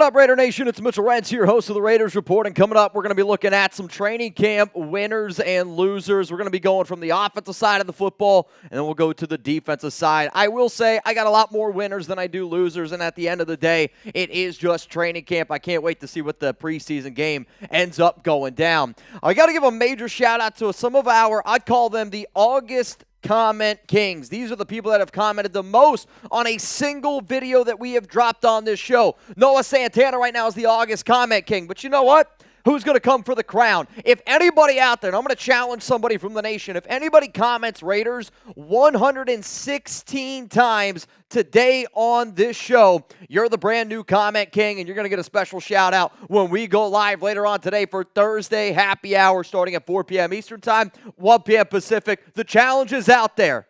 up, Raider Nation? It's Mitchell Renz here, host of the Raiders Report. And coming up, we're going to be looking at some training camp winners and losers. We're going to be going from the offensive side of the football, and then we'll go to the defensive side. I will say I got a lot more winners than I do losers, and at the end of the day, it is just training camp. I can't wait to see what the preseason game ends up going down. I got to give a major shout-out to some of our, I'd call them the August Comment Kings. These are the people that have commented the most on a single video that we have dropped on this show. Noah Santana right now is the August Comment King, but you know what? Who's going to come for the crown? If anybody out there, and I'm going to challenge somebody from the nation, if anybody comments Raiders 116 times today on this show, you're the brand new Comment King, and you're going to get a special shout out when we go live later on today for Thursday Happy Hour starting at 4 p.m. Eastern Time, 1 p.m. Pacific. The challenge is out there.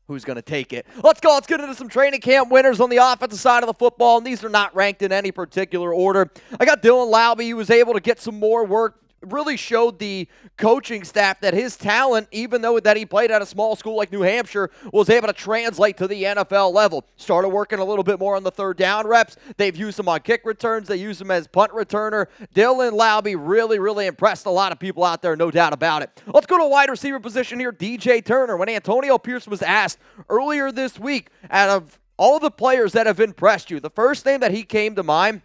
Who's going to take it? Let's go. Let's get into some training camp winners on the offensive side of the football, and these are not ranked in any particular order. I got Dylan Laube. He was able to get some more work. Really showed the coaching staff that his talent, even though that he played at a small school like New Hampshire, was able to translate to the NFL level. Started working a little bit more on the third down reps. They've used him on kick returns. They use him as punt returner. Dylan Laube really impressed a lot of people out there, no doubt about it. Let's go to wide receiver position here, DJ Turner. When Antonio Pierce was asked earlier this week, out of all the players that have impressed you, the first name that he came to mind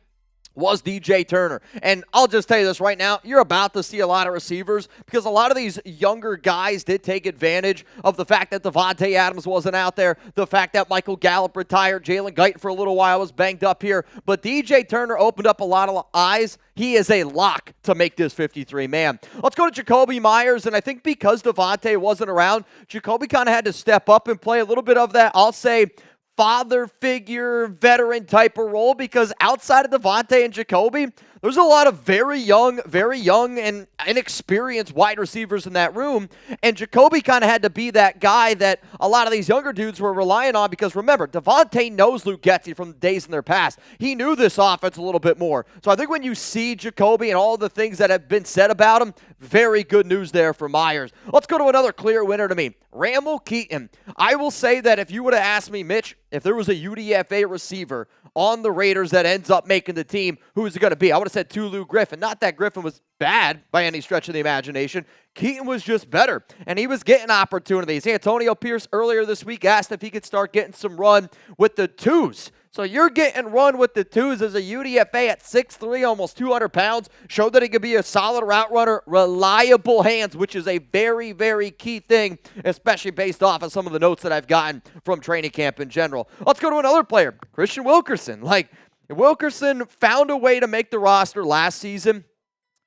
was DJ Turner. And I'll just tell you this right now, you're about to see a lot of receivers because a lot of these younger guys did take advantage of the fact that Davante Adams wasn't out there, the fact that Michael Gallup retired, Jalen Guyton for a little while was banged up here, but DJ Turner opened up a lot of eyes. He is a lock to make this 53-man. Let's go to Jakobi Meyers, and I think because Davante wasn't around, Jakobi kind of had to step up and play a little bit of that, I'll say, father figure, veteran type of role, because outside of Davante and Jakobi, there's a lot of very young and inexperienced wide receivers in that room, and Jakobi kind of had to be that guy that a lot of these younger dudes were relying on because, remember, Davante knows Luke Getsy from the days in their past. He knew this offense a little bit more. So I think when you see Jakobi and all the things that have been said about him, very good news there for Myers. Let's go to another clear winner to me, Ramel Keyton. I will say that if you would have asked me, Mitch, if there was a UDFA receiver on the Raiders that ends up making the team, who is it going to be? I would have said Tulu Griffin. Not that Griffin was bad by any stretch of the imagination. Keyton was just better, and he was getting opportunities. Antonio Pierce earlier this week asked if he could start getting some run with the twos. So you're getting run with the twos as a UDFA at 6'3", almost 200 pounds. Showed that he could be a solid route runner, reliable hands, which is a very key thing, especially based off of some of the notes that I've gotten from training camp in general. Let's go to another player, Kristian Wilkerson. Wilkerson found a way to make the roster last season.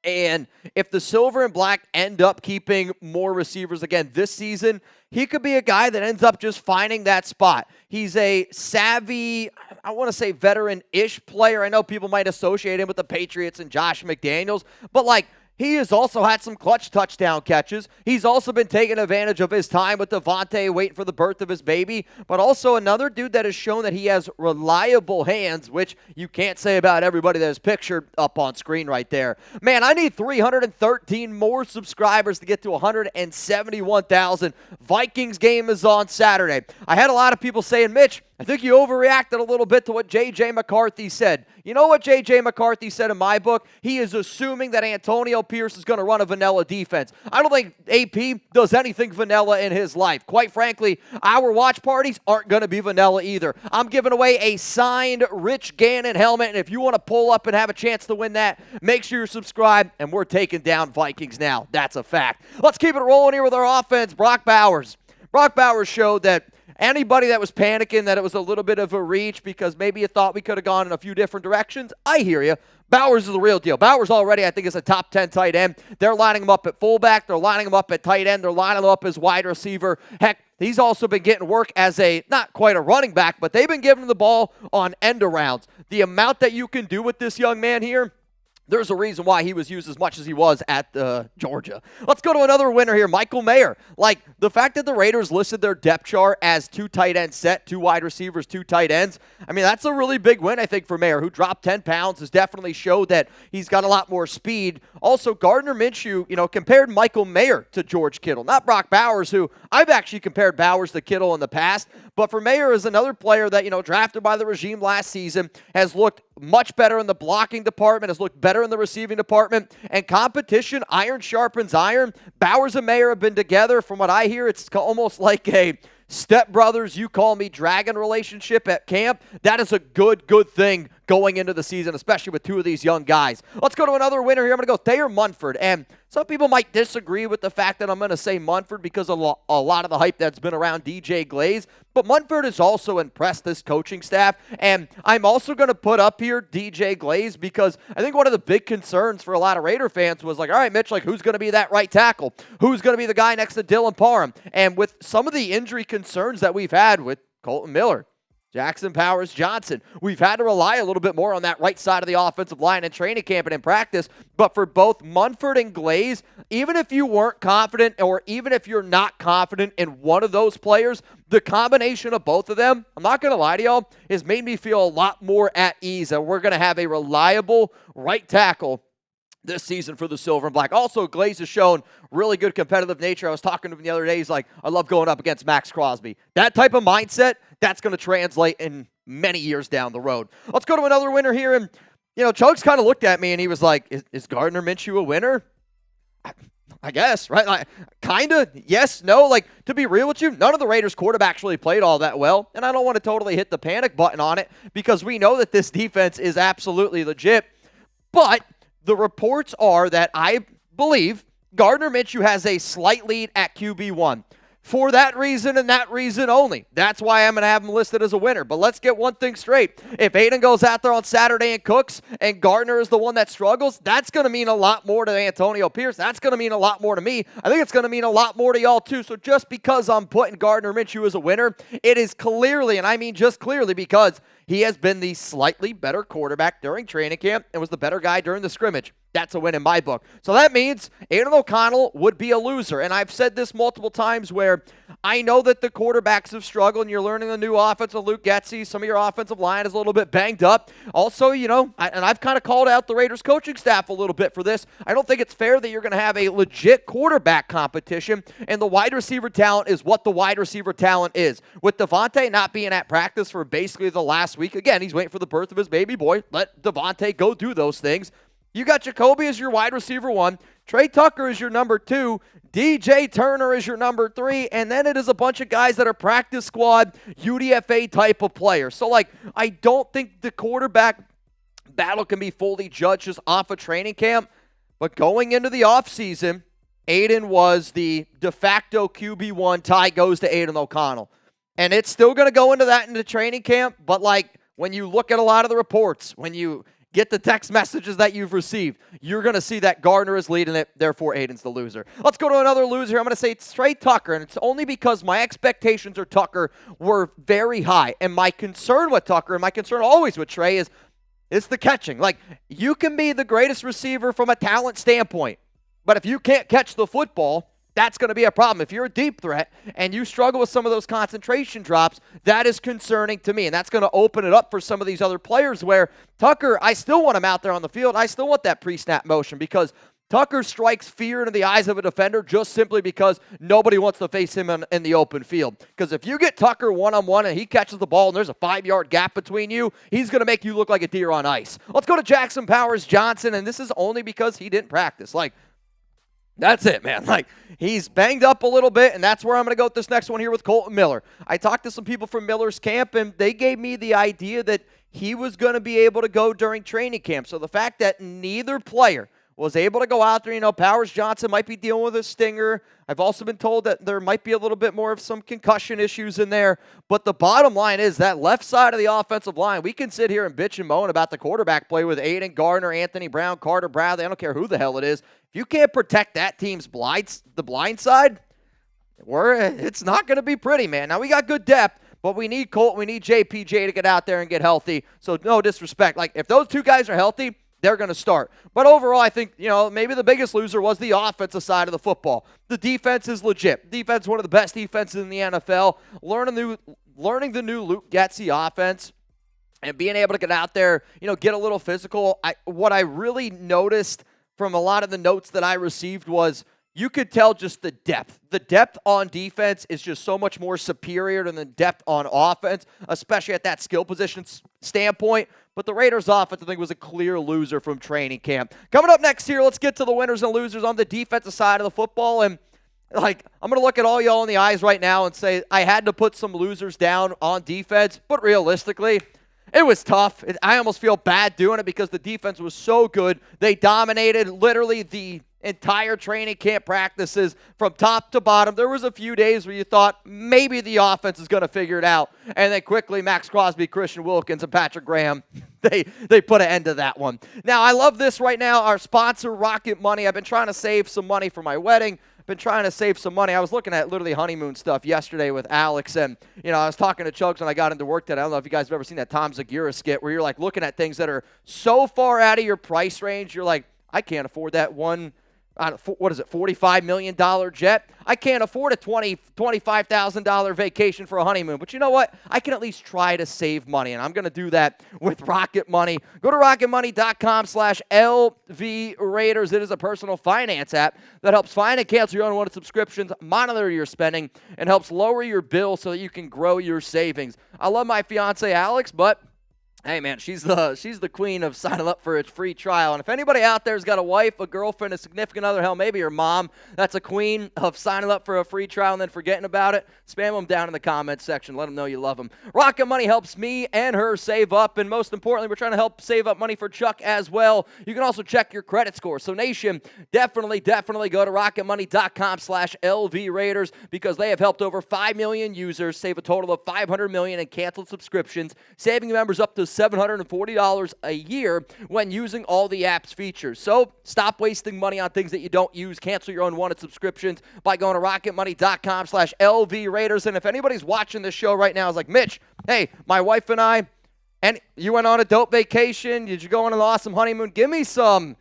And if the silver and black end up keeping more receivers again this season, he could be a guy that ends up just finding that spot. He's a savvy, I want to say veteran-ish player. I know people might associate him with the Patriots and Josh McDaniels, but he has also had some clutch touchdown catches. He's also been taking advantage of his time with Davante, waiting for the birth of his baby, but also another dude that has shown that he has reliable hands, which you can't say about everybody that is pictured up on screen right there. Man, I need 313 more subscribers to get to 171,000. Vikings game is on Saturday. I had a lot of people saying, Mitch, I think you overreacted a little bit to what J.J. McCarthy said. You know what J.J. McCarthy said in my book? He is assuming that Antonio Pierce is going to run a vanilla defense. I don't think AP does anything vanilla in his life. Quite frankly, our watch parties aren't going to be vanilla either. I'm giving away a signed Rich Gannon helmet, and if you want to pull up and have a chance to win that, make sure you're subscribed, and we're taking down Vikings now. That's a fact. Let's keep it rolling here with our offense. Brock Bowers. Brock Bowers showed that anybody that was panicking that it was a little bit of a reach because maybe you thought we could have gone in a few different directions, I hear you. Bowers is the real deal. Bowers already, I think, is a top 10 tight end. They're lining him up at fullback. They're lining him up at tight end. They're lining him up as wide receiver. Heck, he's also been getting work as not quite a running back, but they've been giving him the ball on end arounds. The amount that you can do with this young man here, there's a reason why he was used as much as he was at Georgia. Let's go to another winner here, Michael Mayer. The fact that the Raiders listed their depth chart as 2 tight end set, 2 wide receivers, 2 tight ends, I mean, that's a really big win, I think, for Mayer, who dropped 10 pounds, has definitely showed that he's got a lot more speed. Also, Gardner Minshew, compared Michael Mayer to George Kittle. Not Brock Bowers, who I've actually compared Bowers to Kittle in the past, But for Mayer is another player that, drafted by the regime last season, has looked much better in the blocking department, has looked better in the receiving department, and competition, iron sharpens iron. Bowers and Mayer have been together. From what I hear, it's almost like a stepbrothers, you call me dragon relationship at camp. That is a good thing going into the season, especially with two of these young guys. Let's go to another winner here. I'm going to go Thayer Munford. And some people might disagree with the fact that I'm going to say Munford because of a lot of the hype that's been around DJ Glaze. But Munford has also impressed this coaching staff. And I'm also going to put up here DJ Glaze because I think one of the big concerns for a lot of Raider fans was like, all right, Mitch, like who's going to be that right tackle? Who's going to be the guy next to Dylan Parham? And with some of the injury concerns that we've had with Kolton Miller, Jackson Powers-Johnson, we've had to rely a little bit more on that right side of the offensive line in training camp and in practice. But for both Munford and Glaze, even if you weren't confident or even if you're not confident in one of those players, the combination of both of them, I'm not going to lie to y'all, has made me feel a lot more at ease that we're going to have a reliable right tackle this season for the Silver and Black. Also, Glaze has shown really good competitive nature. I was talking to him the other day. He's like, I love going up against Maxx Crosby. That type of mindset, that's going to translate in many years down the road. Let's go to another winner here. And, Chugs kind of looked at me and he was like, is Gardner Minshew a winner? I guess, right? Like, kind of, yes, no. Like, to be real with you, none of the Raiders' quarterbacks actually played all that well. And I don't want to totally hit the panic button on it because we know that this defense is absolutely legit. But the reports are that I believe Gardner Minshew has a slight lead at QB1. For that reason and that reason only. That's why I'm going to have him listed as a winner. But let's get one thing straight. If Aidan goes out there on Saturday and cooks and Gardner is the one that struggles, that's going to mean a lot more to Antonio Pierce. That's going to mean a lot more to me. I think it's going to mean a lot more to y'all too. So just because I'm putting Gardner Minshew as a winner, it is clearly, and I mean just clearly, because he has been the slightly better quarterback during training camp and was the better guy during the scrimmage. That's a win in my book. So that means Aidan O'Connell would be a loser. And I've said this multiple times where I know that the quarterbacks have struggled and you're learning the new offense of Luke Getsy. Some of your offensive line is a little bit banged up. Also, and I've kind of called out the Raiders coaching staff a little bit for this. I don't think it's fair that you're going to have a legit quarterback competition and the wide receiver talent is what the wide receiver talent is. With Devontae not being at practice for basically the last week, again, he's waiting for the birth of his baby boy. Let Devontae go do those things. You got Jakobi as your wide receiver 1, Tre Tucker is your number 2, DJ Turner is your number 3, and then it is a bunch of guys that are practice squad, UDFA type of players. So, I don't think the quarterback battle can be fully judged just off of training camp, but going into the offseason, Aidan was the de facto QB1. Tie goes to Aidan O'Connell. And it's still going to go into training camp, but, when you look at a lot of the reports, when you get the text messages that you've received, you're going to see that Gardner is leading it, therefore Aidan's the loser. Let's go to another loser. I'm going to say it's Tre Tucker, and it's only because my expectations for Tucker were very high. And my concern with Tucker, and my concern always with Tre, is it's the catching. You can be the greatest receiver from a talent standpoint, but if you can't catch the football, that's going to be a problem. If you're a deep threat and you struggle with some of those concentration drops, that is concerning to me. And that's going to open it up for some of these other players where Tucker, I still want him out there on the field. I still want that pre-snap motion because Tucker strikes fear into the eyes of a defender just simply because nobody wants to face him in the open field. Because if you get Tucker one-on-one and he catches the ball and there's a 5-yard gap between you, he's going to make you look like a deer on ice. Let's go to Jackson Powers-Johnson, and this is only because he didn't practice. That's it, man. He's banged up a little bit, and that's where I'm going to go with this next one here with Kolton Miller. I talked to some people from Miller's camp, and they gave me the idea that he was going to be able to go during training camp. So the fact that neither player was able to go out there, Powers-Johnson might be dealing with a stinger. I've also been told that there might be a little bit more of some concussion issues in there. But the bottom line is that left side of the offensive line, we can sit here and bitch and moan about the quarterback play with Aidan, Gardner, Anthony Brown, Carter Bradley. I don't care who the hell it is. If you can't protect that team's the blind side, it's not going to be pretty, man. Now, we got good depth, but we need Colt, we need JPJ to get out there and get healthy. So, no disrespect. If those two guys are healthy, they're going to start. But overall, I think, maybe the biggest loser was the offensive side of the football. The defense is legit. Defense is one of the best defenses in the NFL. Learning the new Luke Getsy offense and being able to get out there, get a little physical. What I really noticed from a lot of the notes that I received was, you could tell just the depth. The depth on defense is just so much more superior than the depth on offense, especially at that skill position standpoint. But the Raiders' offense, I think, was a clear loser from training camp. Coming up next here, let's get to the winners and losers on the defensive side of the football. And, I'm going to look at all y'all in the eyes right now and say I had to put some losers down on defense. But realistically, it was tough. I almost feel bad doing it because the defense was so good. They dominated literally the entire training camp practices from top to bottom. There was a few days where you thought maybe the offense is going to figure it out. And then quickly, Maxx Crosby, Kristian Wilkerson, and Patrick Graham, they put an end to that one. Now, I love this right now. Our sponsor, Rocket Money. I've been trying to save some money for my wedding. Been trying to save some money. I was looking at literally honeymoon stuff yesterday with Alex, and I was talking to Chugs when I got into work today. I don't know if you guys have ever seen that Tom Segura skit where you're like looking at things that are so far out of your price range. You're like, I can't afford that one. What is it, $45 million jet? I can't afford a $25,000 vacation for a honeymoon. But you know what? I can at least try to save money, and I'm going to do that with Rocket Money. Go to rocketmoney.com/LV Raiders. It is a personal finance app that helps find and cancel your unwanted subscriptions, monitor your spending, and helps lower your bill so that you can grow your savings. I love my fiance, Alex, but hey, man, she's the queen of signing up for a free trial. And if anybody out there has got a wife, a girlfriend, a significant other, hell, maybe your mom, that's a queen of signing up for a free trial and then forgetting about it, spam them down in the comments section. Let them know you love them. Rocket Money helps me and her save up. And most importantly, we're trying to help save up money for Chuck as well. You can also check your credit score. So, Nation, definitely go to rocketmoney.com/LV Raiders because they have helped over 5 million users save a total of $500 million in canceled subscriptions, saving members up to $740 a year when using all the app's features. So stop wasting money on things that you don't use. Cancel your unwanted subscriptions by going to rocketmoney.com/LV Raiders. And if anybody's watching this show right now is like, Mitch, hey, my wife and I, and you went on a dope vacation. Did you go on an awesome honeymoon? Give me some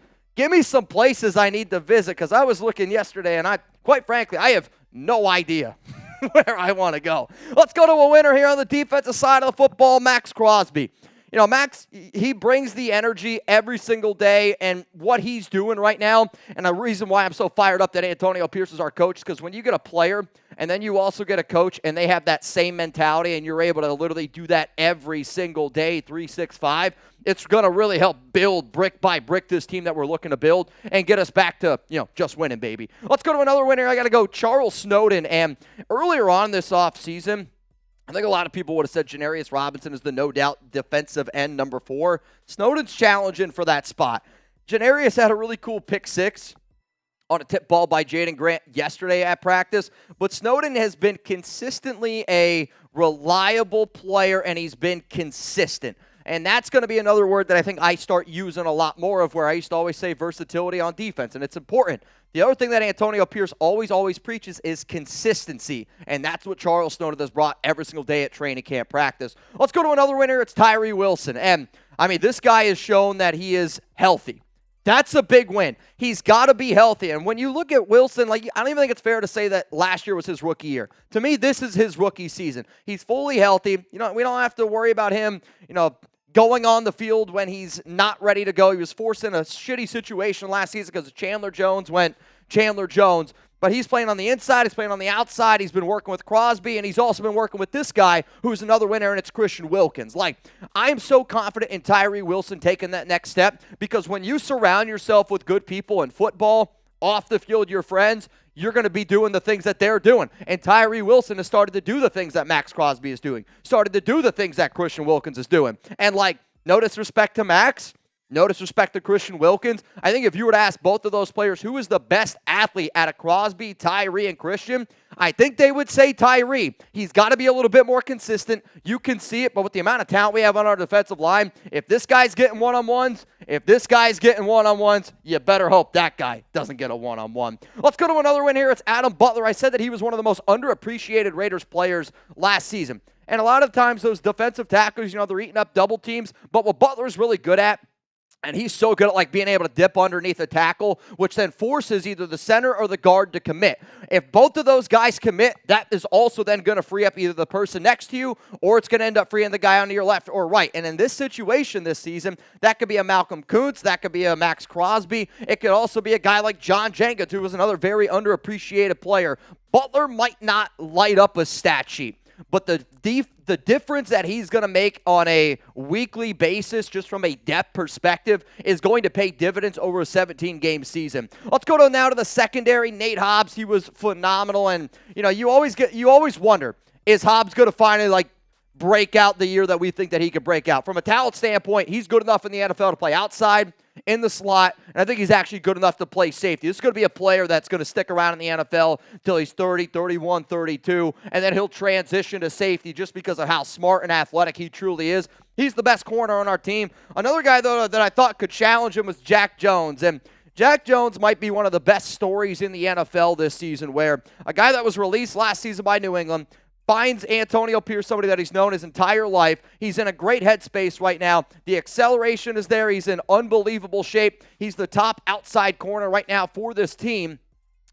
places I need to visit because I was looking yesterday and quite frankly, I have no idea where I want to go. Let's go to a winner here on the defensive side of the football, Maxx Crosby. Max, he brings the energy every single day, and what he's doing right now, and the reason why I'm so fired up that Antonio Pierce is our coach, because when you get a player and then you also get a coach and they have that same mentality and you're able to literally do that every single day, 365, it's going to really help build brick by brick this team that we're looking to build and get us back to, just winning, baby. Let's go to another winner. I got to go Charles Snowden, and earlier on this offseason, I think a lot of people would have said Janarius Robinson is the no-doubt defensive end number 4. Snowden's challenging for that spot. Janarius had a really cool pick 6 on a tip ball by Jade and Grant yesterday at practice, but Snowden has been consistently a reliable player, and he's been consistent. And that's going to be another word that I think I start using a lot more of, where I used to always say versatility on defense, and it's important. The other thing that Antonio Pierce always preaches is consistency, and that's what Charles Snowden has brought every single day at training camp practice. Let's go to another winner. It's Tyree Wilson. And, this guy has shown that he is healthy. That's a big win. He's got to be healthy. And when you look at Wilson, I don't even think it's fair to say that last year was his rookie year. To me, this is his rookie season. He's fully healthy. We don't have to worry about him, going on the field when he's not ready to go. He was forced in a shitty situation last season because Chandler Jones went Chandler Jones. But he's playing on the inside. He's playing on the outside. He's been working with Crosby, and he's also been working with this guy who's another winner, and it's Kristian Wilkerson. I am so confident in Tyree Wilson taking that next step because when you surround yourself with good people in football, off the field, your friends, you're going to be doing the things that they're doing. And Tyree Wilson has started to do the things that Maxx Crosby is doing, started to do the things that Kristian Wilkerson is doing. And, no disrespect to Max, no disrespect to Kristian Wilkerson. I think if you were to ask both of those players who is the best athlete out of Crosby, Tyree, and Kristian, I think they would say Tyree. He's got to be a little bit more consistent. You can see it, but with the amount of talent we have on our defensive line, if this guy's getting one-on-ones, you better hope that guy doesn't get a one-on-one. Let's go to another win here. It's Adam Butler. I said that he was one of the most underappreciated Raiders players last season. And a lot of times those defensive tackles, they're eating up double teams. But what Butler's really good at And he's so good at like being able to dip underneath a tackle, which then forces either the center or the guard to commit. If both of those guys commit, that is also then going to free up either the person next to you or it's going to end up freeing the guy on your left or right. And in this situation this season, that could be a Malcolm Kuntz, that could be a Maxx Crosby. It could also be a guy like John Jenkins, who was another very underappreciated player. Butler might not light up a stat sheet, but the difference that he's going to make on a weekly basis, just from a depth perspective, is going to pay dividends over a 17-game season. Let's go now to the secondary. Nate Hobbs, he was phenomenal, and you always wonder, is Hobbs going to finally break out the year that we think that he could break out? From a talent standpoint, he's good enough in the NFL to play outside, in the slot, and I think he's actually good enough to play safety. This is going to be a player that's going to stick around in the NFL until he's 30, 31, 32, and then he'll transition to safety just because of how smart and athletic he truly is. He's the best corner on our team. Another guy, though, that I thought could challenge him was Jack Jones, and Jack Jones might be one of the best stories in the NFL this season, where a guy that was released last season by New England finds Antonio Pierce, somebody that he's known his entire life. He's in a great headspace right now. The acceleration is there. He's in unbelievable shape. He's the top outside corner right now for this team,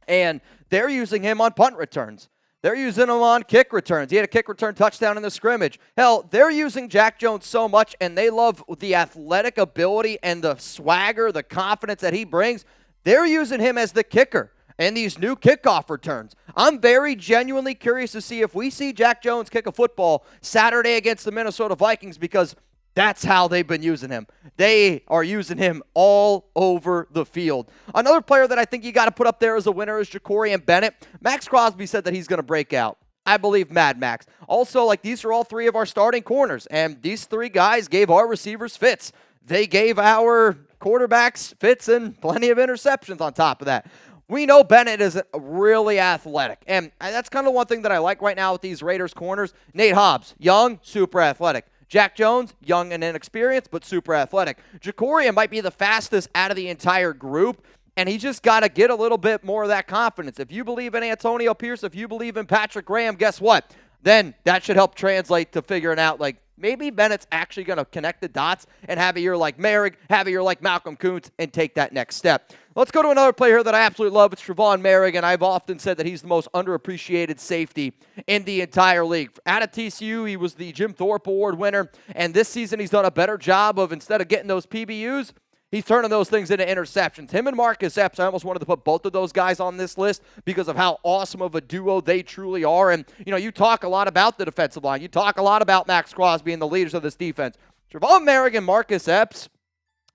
and they're using him on punt returns. They're using him on kick returns. He had a kick return touchdown in the scrimmage. Hell, they're using Jack Jones so much, and they love the athletic ability and the swagger, the confidence that he brings. They're using him as the kicker and these new kickoff returns. I'm very genuinely curious to see if we see Jack Jones kick a football Saturday against the Minnesota Vikings, because that's how they've been using him. They are using him all over the field. Another player that I think you got to put up there as a winner is Jakorian Bennett. Maxx Crosby said that he's going to break out. I believe Mad Max. Also, these are all three of our starting corners, and these three guys gave our receivers fits. They gave our quarterbacks fits and plenty of interceptions on top of that. We know Bennett is really athletic, and that's kind of one thing that I like right now with these Raiders corners. Nate Hobbs, young, super athletic. Jack Jones, young and inexperienced, but super athletic. Jakorian might be the fastest out of the entire group, and he's just got to get a little bit more of that confidence. If you believe in Antonio Pierce, if you believe in Patrick Graham, guess what? Then that should help translate to figuring out, maybe Bennett's actually going to connect the dots and have a year like Moehrig, have a year like Malcolm Kuntz, and take that next step. Let's go to another player that I absolutely love. It's Tre'von Moehrig, and I've often said that he's the most underappreciated safety in the entire league. Out of TCU, he was the Jim Thorpe Award winner, and this season he's done a better job of, instead of getting those PBUs, he's turning those things into interceptions. Him and Marcus Epps, I almost wanted to put both of those guys on this list because of how awesome of a duo they truly are. And, you talk a lot about the defensive line. You talk a lot about Maxx Crosby and the leaders of this defense. Tre'von Moehrig and Marcus Epps,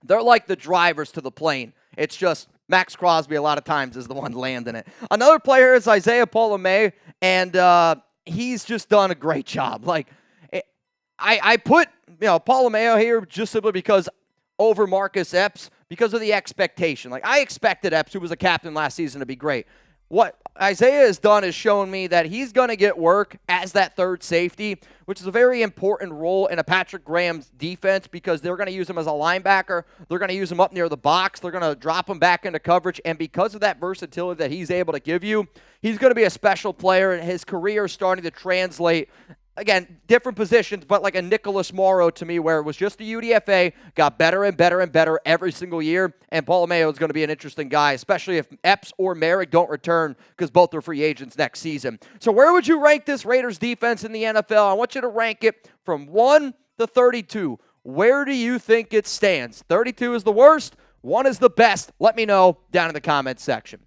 they're like the drivers to the plane. It's just Maxx Crosby a lot of times is the one landing it. Another player is Isaiah Pola-Mao, and he's just done a great job. I put Pola-Mao here just simply because over Marcus Epps, because of the expectation. I expected Epps, who was a captain last season, to be great. What Isaiah has done is shown me that he's going to get work as that third safety, which is a very important role in a Patrick Graham's defense, because they're going to use him as a linebacker. They're going to use him up near the box. They're going to drop him back into coverage. And because of that versatility that he's able to give you, he's going to be a special player, and his career is starting to translate. Again, different positions, but like a Nicholas Morrow to me, where it was just a UDFA, got better and better and better every single year, and Pola-Mao is going to be an interesting guy, especially if Epps or Moehrig don't return, because both are free agents next season. So where would you rank this Raiders defense in the NFL? I want you to rank it from 1 to 32. Where do you think it stands? 32 is the worst, 1 is the best. Let me know down in the comments section.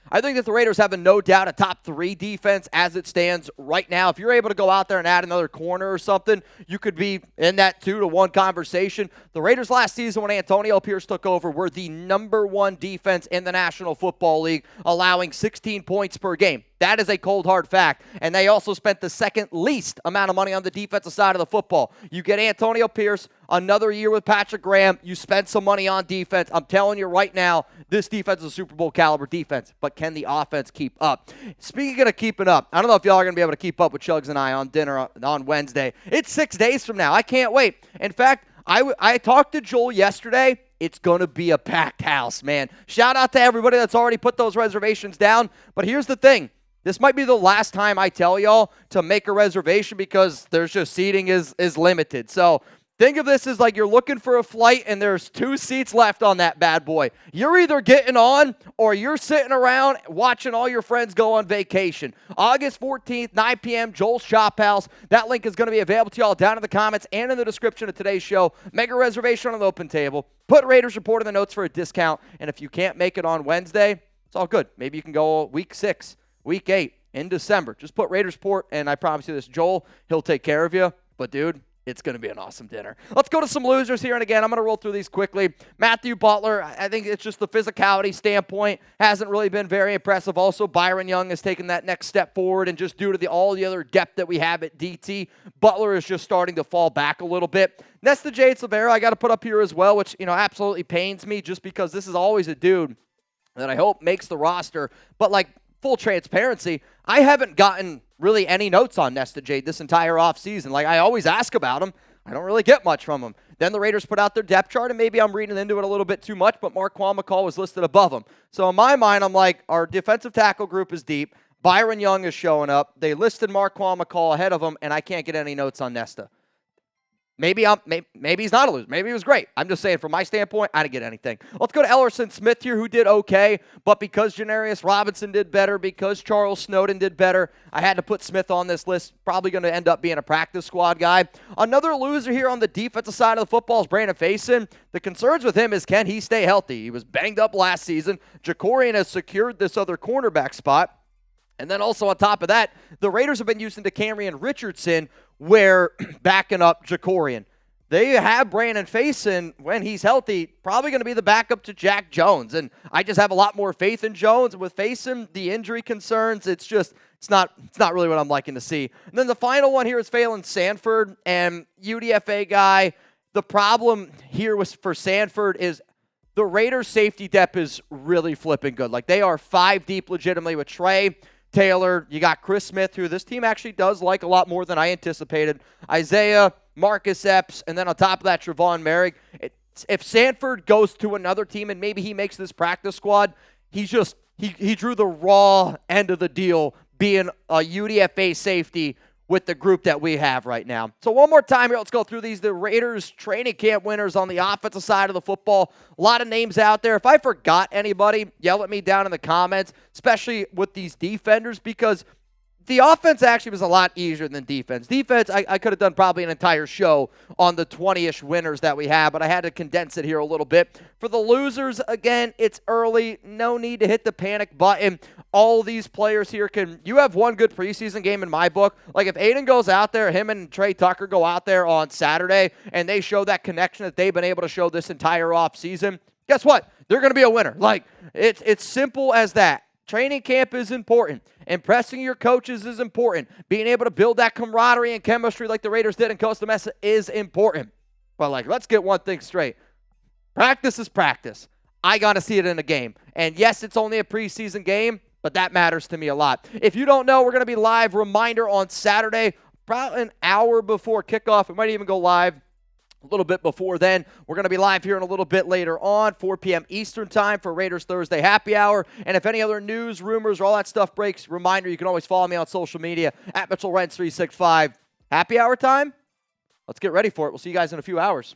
I think that the Raiders have no doubt a top 3 defense as it stands right now. If you're able to go out there and add another corner or something, you could be in that 2-1 conversation. The Raiders last season, when Antonio Pierce took over, were the number 1 defense in the National Football League, allowing 16 points per game. That is a cold, hard fact. And they also spent the second least amount of money on the defensive side of the football. You get Antonio Pierce, another year with Patrick Graham, you spend some money on defense. I'm telling you right now, this defense is a Super Bowl caliber defense. But can the offense keep up? Speaking of keeping up, I don't know if y'all are going to be able to keep up with Chugs and I on dinner on Wednesday. It's 6 days from now. I can't wait. In fact, I talked to Joel yesterday. It's going to be a packed house, man. Shout out to everybody that's already put those reservations down. But here's the thing. This might be the last time I tell y'all to make a reservation, because there's just seating is limited. So Think of this as like you're looking for a flight and there's 2 seats left on that bad boy. You're either getting on or you're sitting around watching all your friends go on vacation. August 14th, 9 p.m., Joel's Chophouse. That link is going to be available to y'all down in the comments and in the description of today's show. Make a reservation on the open table. Put Raiders Report in the notes for a discount. And if you can't make it on Wednesday, it's all good. Maybe you can go week 6, week 8 in December. Just put Raiders Report, and I promise you this, Joel, he'll take care of you. But, dude, it's going to be an awesome dinner. Let's go to some losers here. And again, I'm going to roll through these quickly. Matthew Butler, I think it's just the physicality standpoint, hasn't really been very impressive. Also, Byron Young has taken that next step forward. And just due to all the other depth that we have at DT, Butler is just starting to fall back a little bit. Nesta, Jade, Silvera, I got to put up here as well, which, absolutely pains me just because this is always a dude that I hope makes the roster. But, like, full transparency, I haven't gotten really any notes on Nesta, Jade, this entire offseason. Like, I always ask about him. I don't really get much from him. Then the Raiders put out their depth chart, and maybe I'm reading into it a little bit too much, but Marquand McCall was listed above him. So in my mind, I'm like, our defensive tackle group is deep. Byron Young is showing up. They listed Marquand McCall ahead of him, and I can't get any notes on Nesta. Maybe he's not a loser. Maybe he was great. I'm just saying, from my standpoint, I didn't get anything. Let's go to Elerson Smith here, who did okay, but because Janarius Robinson did better, because Charles Snowden did better, I had to put Smith on this list. Probably going to end up being a practice squad guy. Another loser here on the defensive side of the football is Brandon Facyson. The concerns with him is, can he stay healthy? He was banged up last season. Jakorian has secured this other cornerback spot. And then also on top of that, the Raiders have been using DeCamerion Richardson where backing up Jakorian. They have Brandon Facyson, when he's healthy, probably going to be the backup to Jack Jones. And I just have a lot more faith in Jones. With Facyson, the injury concerns, it's not really what I'm liking to see. And then the final one here is Phalen Sanford, and UDFA guy. The problem here for Sanford is the Raiders' safety depth is really flipping good. Like, they are 5 deep legitimately with Trey, Taylor, you got Chris Smith, who this team actually does like a lot more than I anticipated, Isaiah, Marcus Epps, and then on top of that, Tre'von Moehrig. If Sanford goes to another team and maybe he makes this practice squad, he drew the raw end of the deal being a UDFA safety with the group that we have right now. So one more time here, let's go through these. The Raiders training camp winners on the offensive side of the football. A lot of names out there. If I forgot anybody, yell at me down in the comments, especially with these defenders, because the offense actually was a lot easier than defense. Defense, I could have done probably an entire show on the 20-ish winners that we have, but I had to condense it here a little bit. For the losers, again, it's early. No need to hit the panic button. All these players here you have one good preseason game in my book. Like, if Aidan goes out there, him and Tre Tucker go out there on Saturday, and they show that connection that they've been able to show this entire offseason, guess what? They're going to be a winner. Like, it's simple as that. Training camp is important. Impressing your coaches is important. Being able to build that camaraderie and chemistry like the Raiders did in Costa Mesa is important. But, like, let's get one thing straight. Practice is practice. I got to see it in a game. And, yes, it's only a preseason game, but that matters to me a lot. If you don't know, we're going to be live. Reminder on Saturday, about an hour before kickoff. It might even go live a little bit before then. We're going to be live here in a little bit later on, 4 p.m. Eastern time for Raiders Thursday Happy Hour. And if any other news, rumors, or all that stuff breaks, reminder, you can always follow me on social media at Mitchell Renz 365. Happy Hour time? Let's get ready for it. We'll see you guys in a few hours.